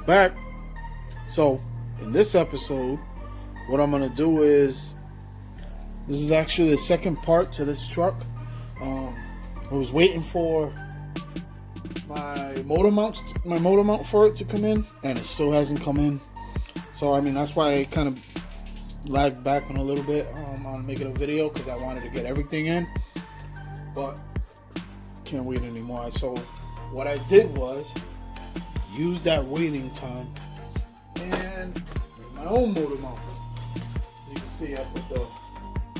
back. So in this episode, what I'm gonna do is, this is actually the second part to this truck. I was waiting for my motor mount for it to come in, and it still hasn't come in. So I mean, that's why I kind of lagged back on a little bit on making a video, because I wanted to get everything in, but can't wait anymore. So what I did was use that waiting time and make my own motor mount. As you can see, I put the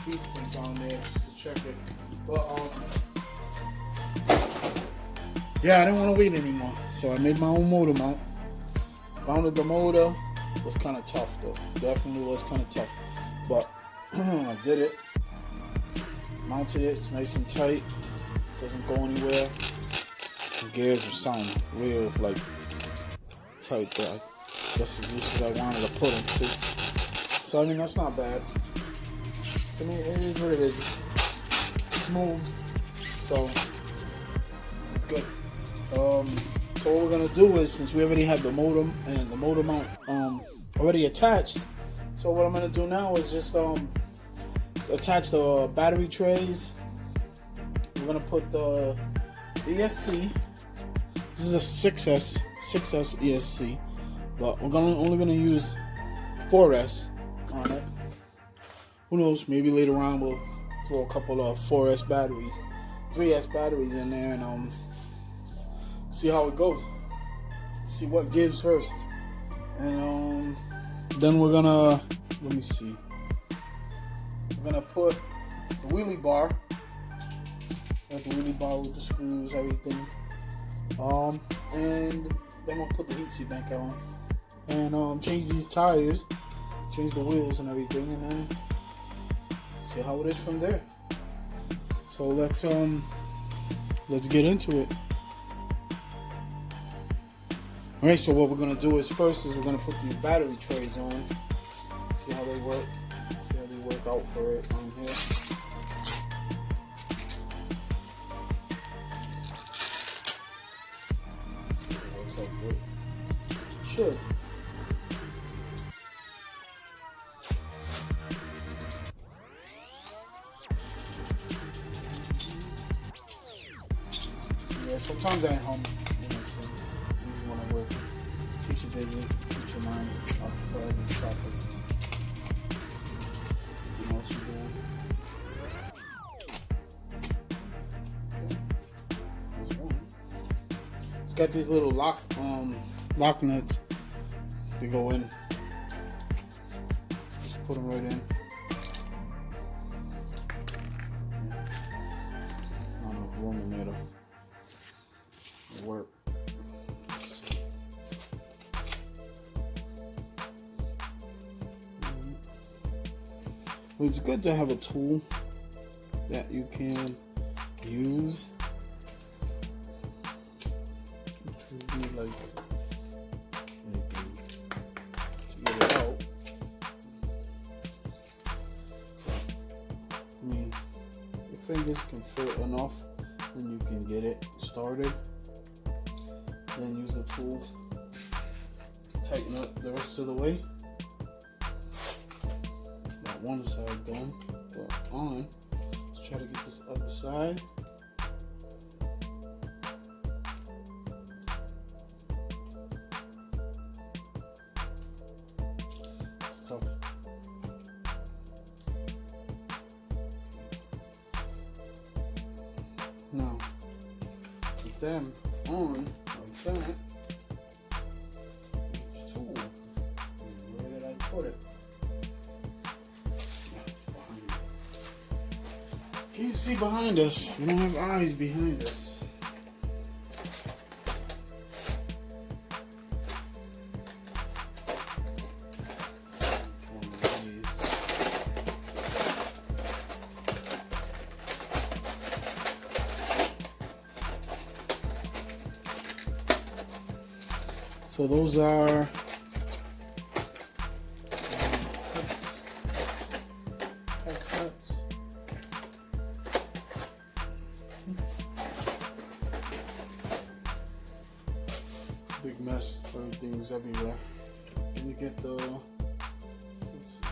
heat sink on there just to check it. But yeah, I didn't want to wait anymore, so I made my own motor mount. Mounted the motor. Was kind of tough though. Definitely was kind of tough, but I did it. Mounted it. It's nice and tight. Doesn't go anywhere. The gears are sound real like tight there. Just as loose as I wanted to put them to. So I mean, that's not bad. To me, it is what it is. It moves. So it's good. So what we're gonna do is, since we already have the modem and the motor mount already attached, so what I'm gonna do now is just attach the battery trays. We're gonna put the ESC. This is a 6S ESC, but we're only gonna use 4S on it. Who knows? Maybe later on we'll throw a couple of 4S batteries, 3S batteries in there, and see how it goes. See what gives first, and then we're gonna, let me see. We're gonna put the wheelie bar. Got the wheelie bar with the screws, everything. And then we'll put the heat seat bank on, and change these tires, change the wheels and everything, and then see how it is from there. So let's get into it. Alright, so what we're gonna do is, first is we're gonna put these battery trays on. See how they work. See how they work out for it on here. Works out good. Should. Yeah, sometimes I hum. Work. Keeps you busy, keeps your mind occupied and traffic. You know what you're doing. Okay. There's one. It's got these little lock nuts. They go in. Just put them right in. Not enough room in there to work. It's good to have a tool that you can use, which would be like anything to get it out. I mean, your fingers can fit enough, and you can get it started. Then use the tool, tighten up the rest of the way. One side done, but on. Let's try to get this other side. It's tough. Now, with them on like that, tool, where did I put it? Can't see behind us. We don't have eyes behind us. So those are big mess right things everywhere. Let me get the, let's see.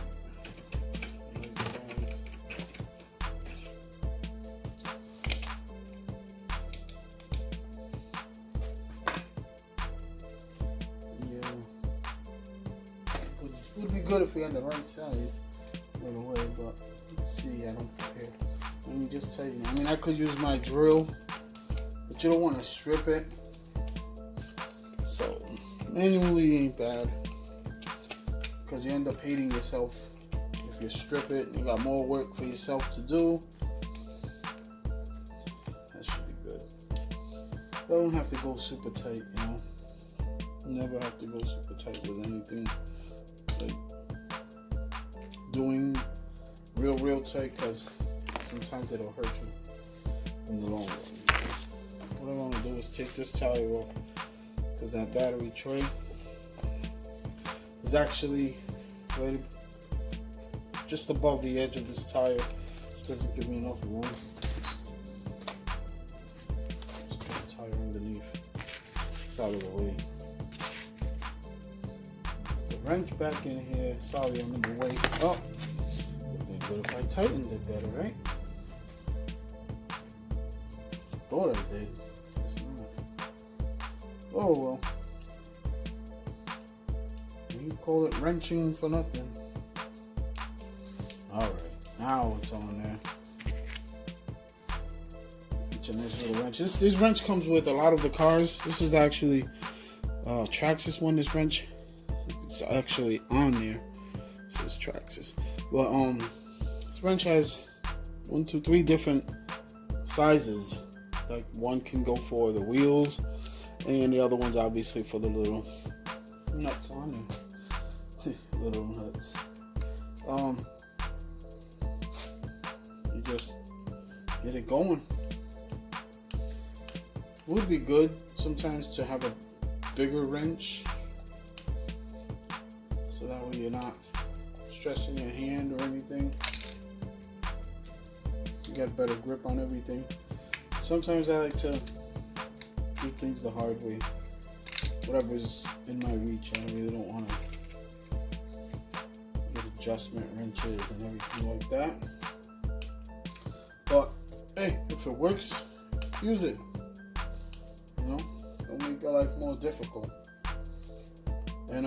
It would be good if we had the right size right away, but see, I don't care. Let me just tell you. I mean, I could use my drill, but you don't want to strip it. So manually ain't bad, because you end up hating yourself if you strip it. You got more work for yourself to do. That should be good. Don't have to go super tight, you know. Never have to go super tight with anything. Like doing real tight, because sometimes it'll hurt you in the long run. What I want to do is take this tire off, because that battery tray is actually right just above the edge of this tire. Just doesn't give me enough room. Just put the tire underneath. It's out of the way. Wrench back in here. Sorry, I'm in the way. Oh, would have been good if I tightened it better, right? Thought I did. It's not. Oh well. You call it wrenching for nothing. All right, now it's on there. Get your nice little wrench. This wrench comes with a lot of the cars. This is actually Traxxas one. This wrench. It's actually on there. It says Traxxas. Well, this wrench has 1, 2, 3 different sizes. Like one can go for the wheels, and the other one's obviously for the little nuts on there. Little nuts. You just get it going. Would be good sometimes to have a bigger wrench, so that way you're not stressing your hand or anything. You got better grip on everything. Sometimes I like to do things the hard way. Whatever's in my reach, I really don't want to get adjustment wrenches and everything like that. But hey, if it works, use it. You know, don't make your life more difficult. And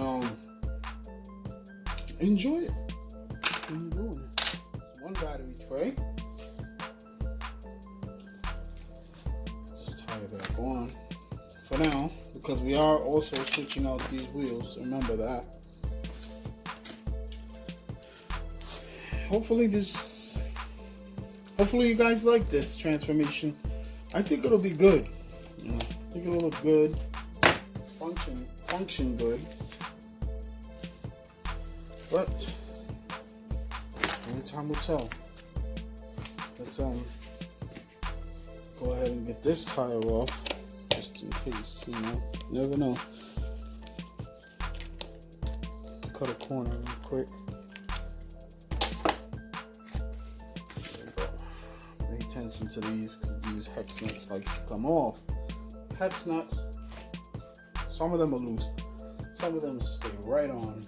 enjoy it when you're doing it. One battery tray. Just tie it back on for now, because we are also switching out these wheels. Remember that. Hopefully you guys like this transformation. I think it'll be good. You know, I think it'll look good. Function good. But only time will tell. Let's go ahead and get this tire off, just in case, you know. You never know. Cut a corner real quick. There we go. Pay attention to these, because these hex nuts like to come off. Hex nuts, some of them are loose, some of them stay right on.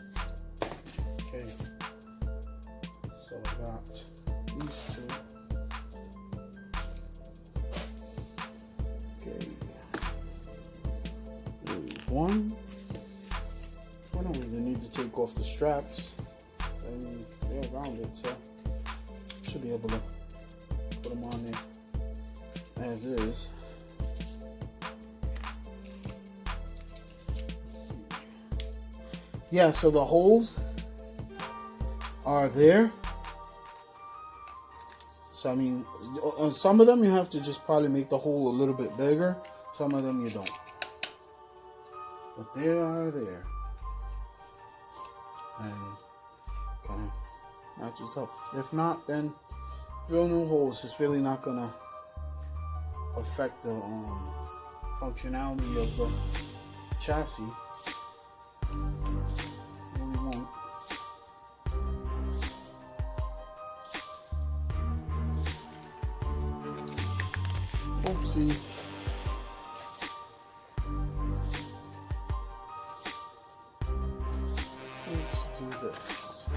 Okay, so I got these two. Okay, one. I don't really need to take off the straps. I mean, they're around it, so I should be able to put them on there as is. Let's see. Yeah, so the holes are there. So I mean, on some of them you have to just probably make the hole a little bit bigger. Some of them you don't. But they are there. And kind of matches up. If not, then drill new holes. It's really not gonna affect the functionality of the chassis. Really won't. Oopsie. do this.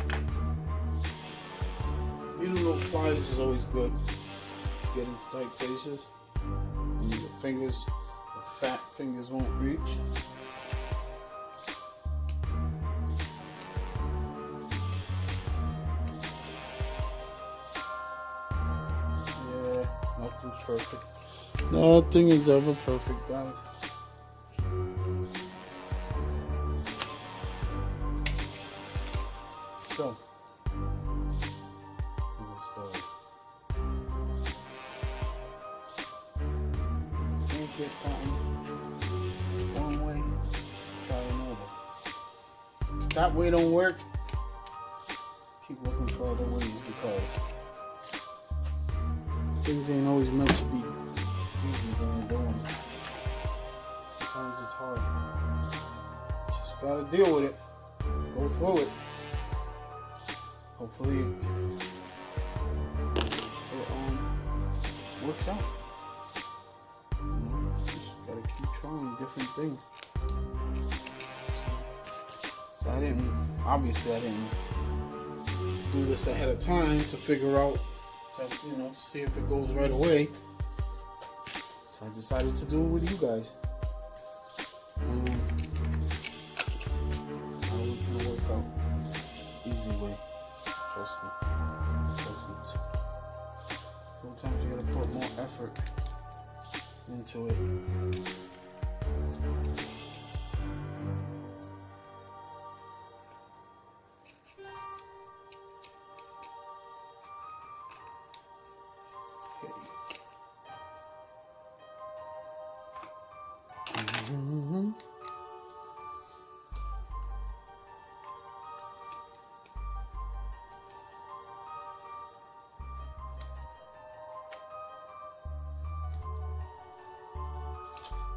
Needle nose pliers is always good to get into tight places. And your fingers, the fat fingers won't reach. Yeah, nothing's perfect. Nothing is ever perfect, guys. So, here's the story. Can't get something one way, try another. If that way don't work, keep looking for other ways, because things ain't always meant to be easy when you're doing it. Sometimes it's hard. Just gotta deal with it. Go through it. Hopefully it works out. Just gotta keep trying different things. So I didn't do this ahead of time to figure out, to see if it goes right away. So I decided to do it with you guys. I was gonna work out easy way. Trust me. Sometimes you gotta put more effort into it.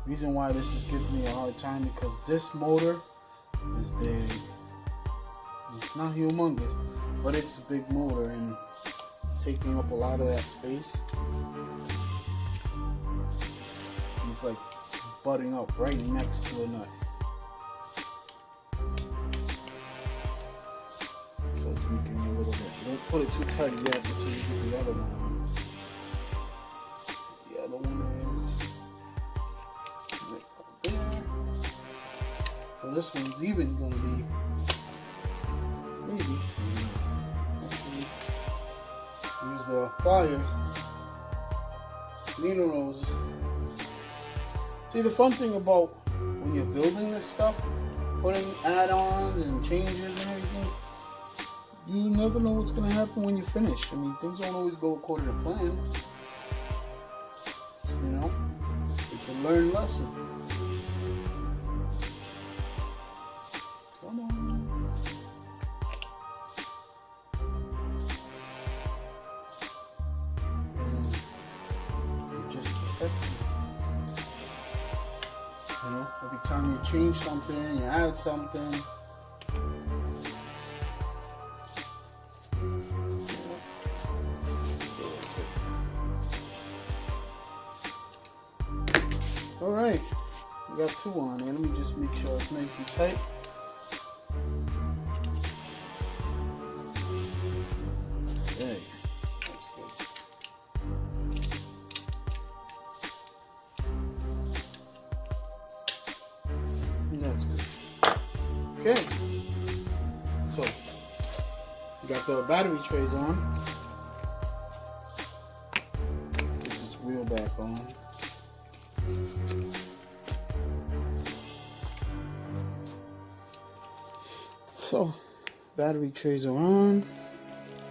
Reason why this is giving me a hard time, because this motor is big. It's not humongous, but it's a big motor and it's taking up a lot of that space. It's like butting up right next to a nut. So it's making me a little bit. Don't put it too tight yet until you get the other one on. The other one is right up there. So this one's even going to be maybe. Actually, use the pliers. Needle nose. See, the fun thing about when you're building this stuff, putting add-ons and changes and everything, you never know what's going to happen when you finish. I mean, things don't always go according to plan. You know? It's a learned lesson. Come on. And you just perfect it. You know, every time you change something, you add something. All right, we got two on here. Let me just make sure it's nice and tight. Okay, that's good. That's good. Okay, so we got the battery trays on. Get this wheel back on. So, battery trays are on.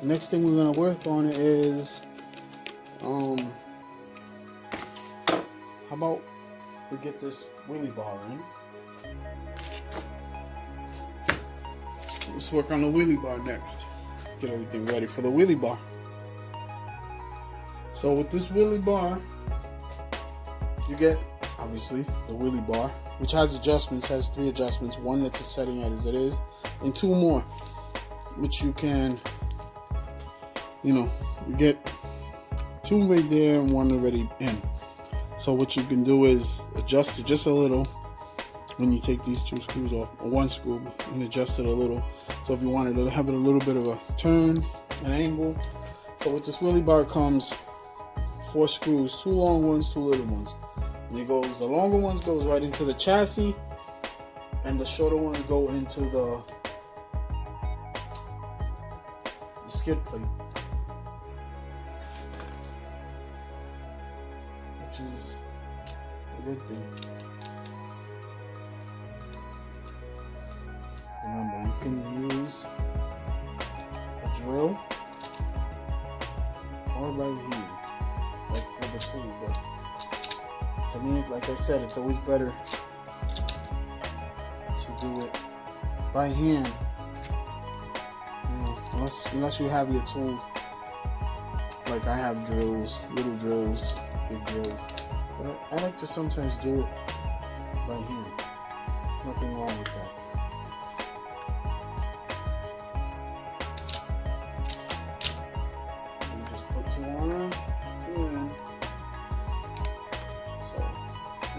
Next thing we're gonna work on is, how about we get this wheelie bar in? Let's work on the wheelie bar next. Get everything ready for the wheelie bar. So with this wheelie bar, you get obviously the wheelie bar, which has adjustments, has 3 adjustments, one that's a setting it as it is, and 2 more, which you can, you get 2 right there and 1 already in. So what you can do is adjust it just a little when you take these 2 screws off, or 1 screw, and adjust it a little So if you wanted to have it a little bit of a turn, an angle. So with this wheelie bar comes 4 screws, 2 long ones, 2 little ones. And it goes, the longer ones goes right into the chassis, and the shorter ones go into the skid plate, which is a good thing. Remember, you can use a drill or by hand, like with a tool, but to me, like I said, it's always better to do it by hand, you know, unless you have your tool. Like I have drills, little drills, big drills, but I like to sometimes do it by hand. Nothing wrong with that.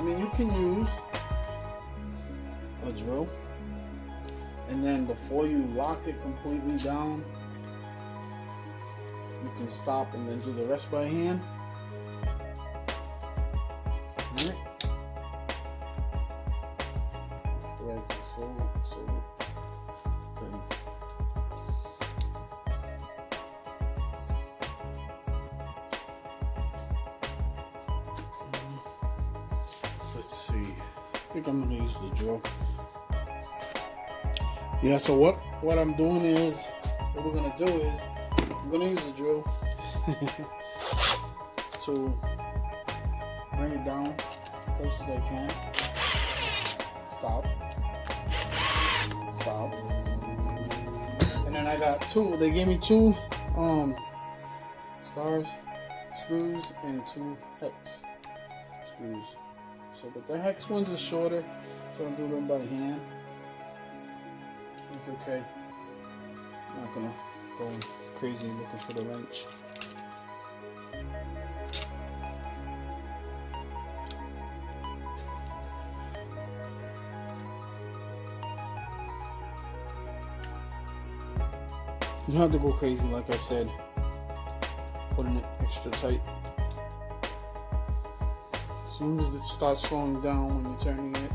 You can use a drill, and then before you lock it completely down, you can stop and then do the rest by hand. Right. These threads are so thin. Let's see. I think I'm gonna use the drill. Yeah, so what I'm doing is, what we're gonna do is, I'm gonna use the drill to bring it down as close as I can. Stop. And then I got 2, they gave me 2 stars screws and 2 hex screws. So, but the hex ones are shorter, so I'll do them by hand. It's okay. I'm not gonna go crazy looking for the wrench. You don't have to go crazy, like I said, putting it extra tight. As soon as it starts slowing down when you're turning it,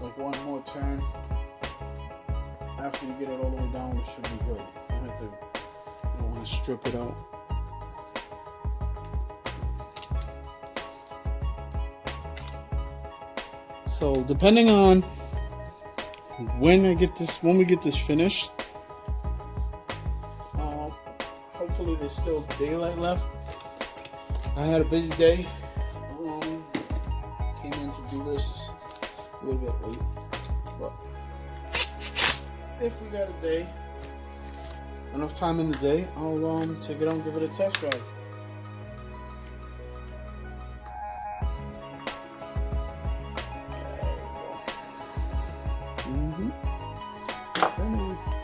like one more turn, after you get it all the way down, it should be good. You don't want to strip it out. So depending on when we get this finished, hopefully there's still daylight left. I had a busy day. Came in to do this a little bit late, but if we got a day, enough time in the day, I'll take it out and give it a test drive.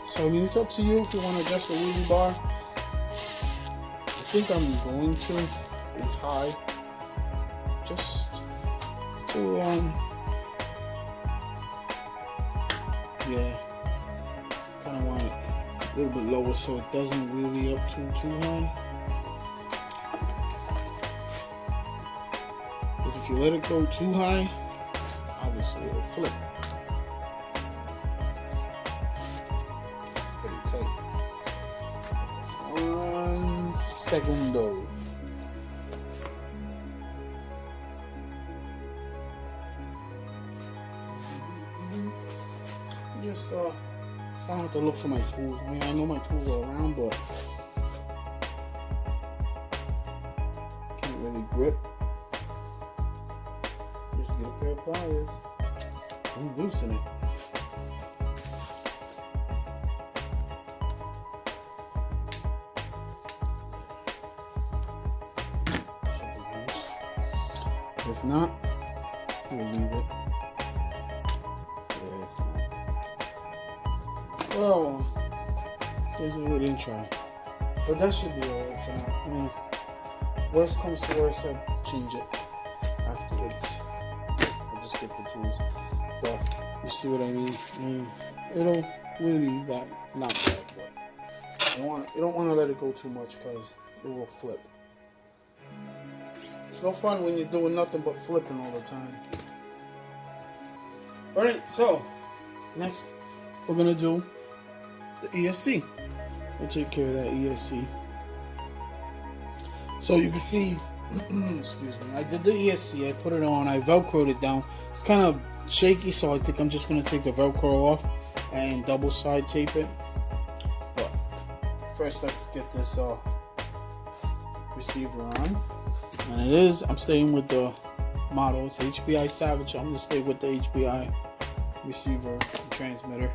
So I mean, it's up to you if you want to adjust the wheelie bar. I think I'm going to. It's high, just to yeah, kind of want it a little bit lower so it doesn't really up too high. Because if you let it go too high, obviously it'll flip. It's pretty tight. 1 segundo. Just I don't have to look for my tools. I mean, I know my tools are around, but can't really grip. Just get a pair of pliers and loosen it. If not, we'll leave it. Yeah, it's not. Well, we didn't try. But that should be alright for now. I mean, worst comes to worst, I'll change it afterwards. I'll just get the tools. But you see what I mean? I mean, really that not bad, but you don't want to let it go too much because it will flip. It's no fun when you're doing nothing but flipping all the time. Alright, so next we're gonna do the ESC. We'll take care of that ESC. So you can see, excuse me, I did the ESC, I put it on, I velcroed it down. It's kind of shaky, so I think I'm just gonna take the velcro off and double side tape it. But first let's get this receiver on. And it is, I'm staying with the model, it's HBI Savage. I'm gonna stay with the HBI receiver and transmitter.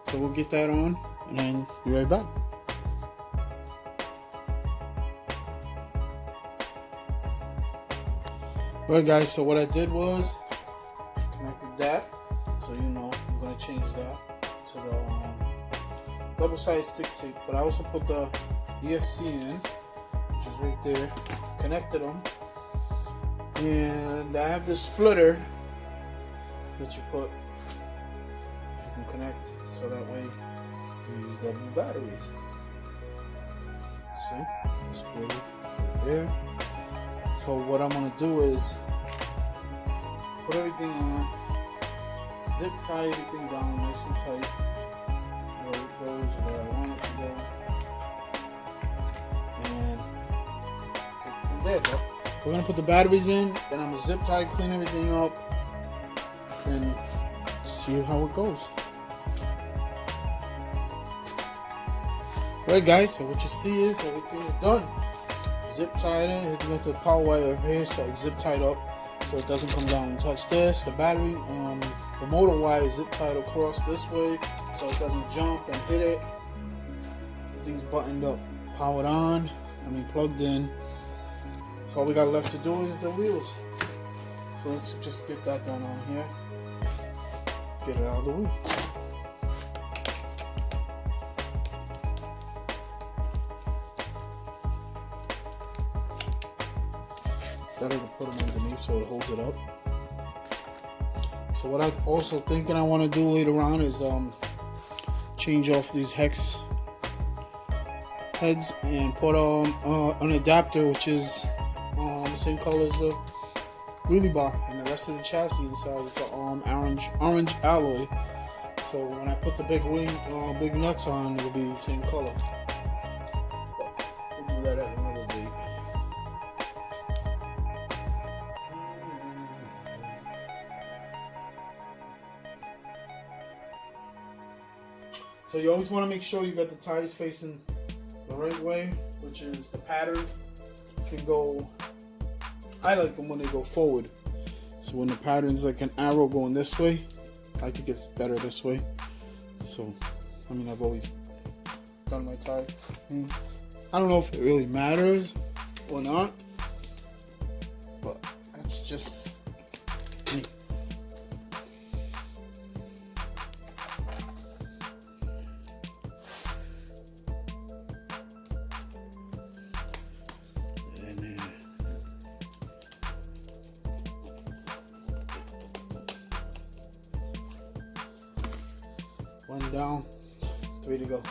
So we'll get that on and then be right back. Alright guys, so what I did was connected that, so you know I'm going to change that to the double-sided stick tape, but I also put the ESC in, which is right there, connected them, and I have this splitter that you can connect, so that way you use double batteries. See, splitter right there. So what I'm going to do is put everything on, zip tie everything down nice and tight where it goes where I want it to go, and take it from there. But we're going to put the batteries in, then I'm going to zip tie, clean everything up, and see how it goes. Alright guys, so what you see is everything is done. Zip tied it, hit with the power wire up here, so it's zip tied up so it doesn't come down and touch this. The battery, the motor wire is zip tied across this way so it doesn't jump and hit it. Everything's buttoned up, powered on, plugged in. So all we got left to do is the wheels. So let's just get that done on here. Get it out of the way. Better to put them underneath so it holds it up. So what I'm also thinking I want to do later on is change off these hex heads and put an adapter which is the same color as the wheelie bar, and the rest of the chassis inside is the orange alloy. So when I put the big nuts on, it'll be the same color. But we'll do that at another date. So you always want to make sure you got the tires facing the right way, which is the pattern can go, I like them when they go forward. So when the pattern's like an arrow going this way, I think it's better this way. So, I've always done my tires. I don't know if it really matters or not, but that's just me. One down, 3 to go.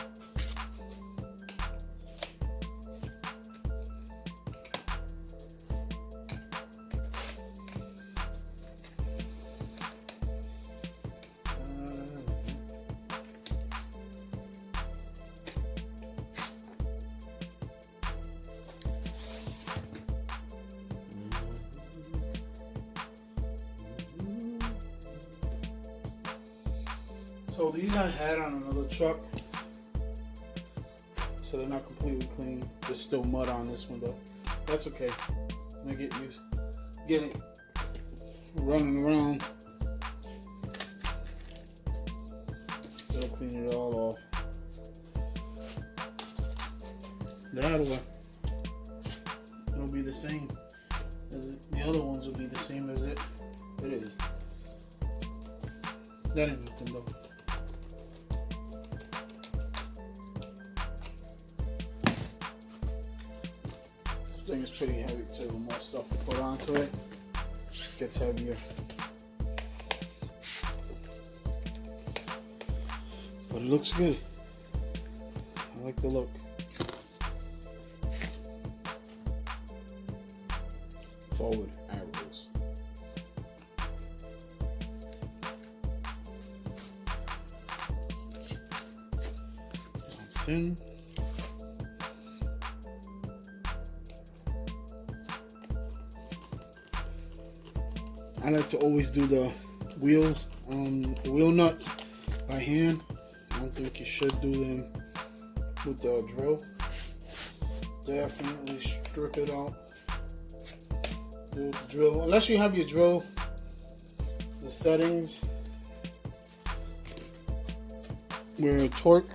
So these I had on another truck, so they're not completely clean. There's still mud on this one, but that's okay. I get it running around. It'll clean it all off. That way, it'll be the same as it. The other ones will be the same as it is. That ain't nothing though. This thing is pretty heavy too. The more stuff we put onto it, it gets heavier. But it looks good. I like the look. Forward arrows. In. I like to always do the wheels, the wheel nuts by hand. I don't think you should do them with the drill. Definitely strip it out. Do the drill, unless you have your drill, the settings where torque.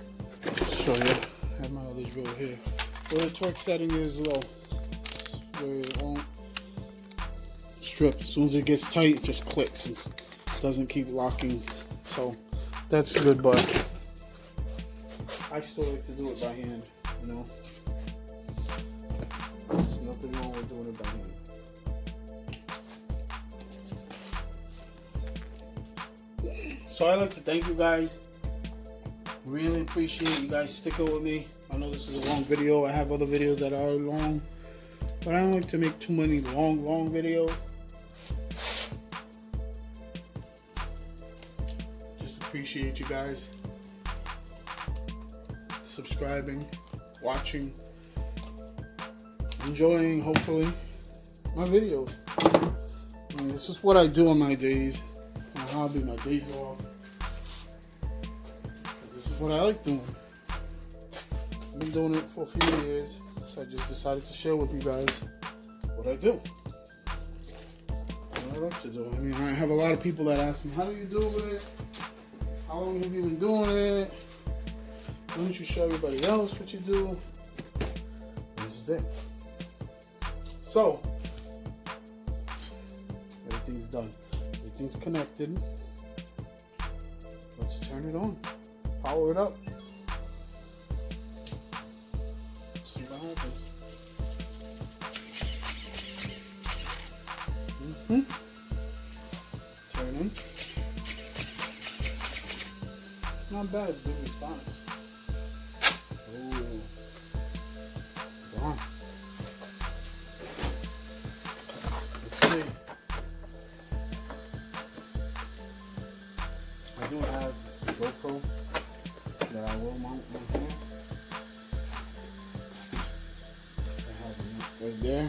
Show you. I have my other drill here. Where the torque setting is low, where it won't strip. As soon as it gets tight, it just clicks and doesn't keep locking. So that's good, but I still like to do it by hand. You know, there's nothing wrong with doing it by hand. So I like to thank you guys. Really appreciate you guys sticking with me. I know this is a long video. I have other videos that are long, but I don't like to make too many long videos. Just appreciate you guys subscribing, watching, enjoying, hopefully, my videos. I mean, this is what I do on my days, my hobby, my days off. What I like doing. I've been doing it for a few years, so I just decided to share with you guys what I do. What I like to do. I mean, I have a lot of people that ask me, how do you do it? How long have you been doing it? Why don't you show everybody else what you do? This is it. So, everything's done. Everything's connected. Let's turn it on. Power it up. See what happens. Turn in. Not bad, good response. Oh, it's on. Let's see. I do have a GoPro that I will mount right here. I have it right there.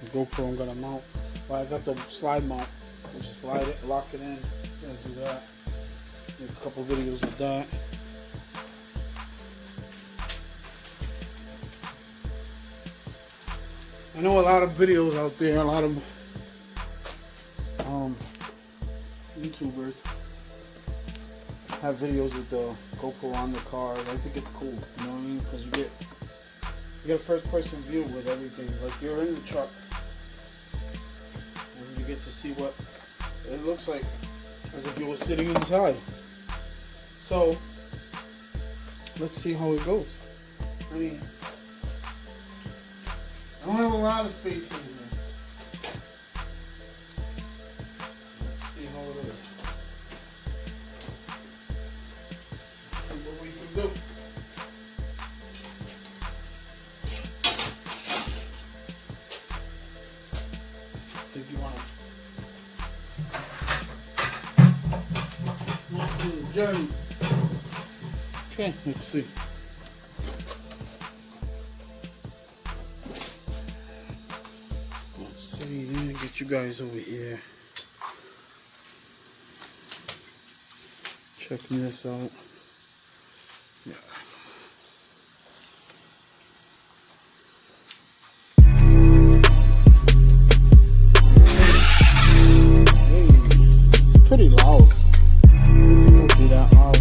The GoPro I'm gonna mount. Well, I got the slide mount. I just slide it, lock it in. I'm gonna do that. Make a couple videos of that. I know a lot of videos out there, a lot of YouTubers have videos with the GoPro on the car. I think it's cool, you know what I mean? Because you get a first person view with everything. Like you're in the truck and you get to see what it looks like as if you were sitting inside. So let's see how it goes. I mean, I don't have a lot of space in here. Let's see how it is. See what we can do. Take you on a nice little journey. Okay, let's see. Get you guys over here. Checking this out. Yeah. Hey, pretty loud. I didn't think it would be that loud.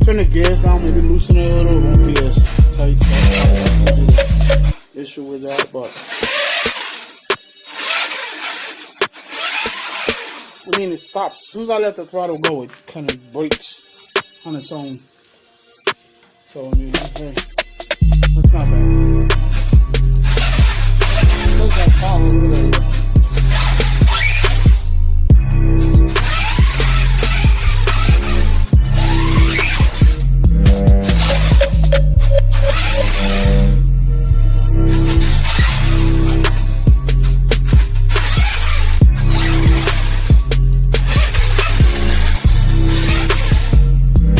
Turn the gas down, maybe loosen it a little. It won't be as tight. That's the issue with that, but I mean, it stops. As soon as I let the throttle go, it kind of brakes on its own. So I mean, hey, that's not bad. Look at power, look at that.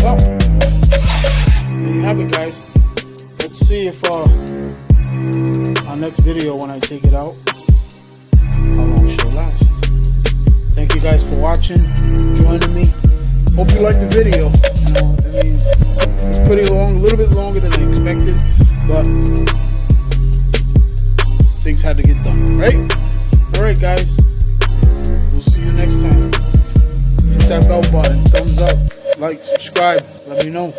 Well, there you have it, guys. Let's see if our next video, when I take it out, how long she'll last. Thank you guys for watching, joining me. Hope you liked the video. You know, I mean, it's pretty long, a little bit longer than I expected, but things had to get done, right? Alright, guys. We'll see you next time. Hit that bell button, thumbs up, like, subscribe, let me know.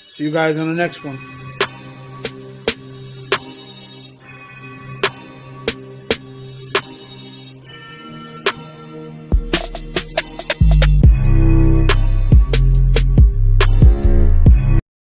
See you guys on the next one.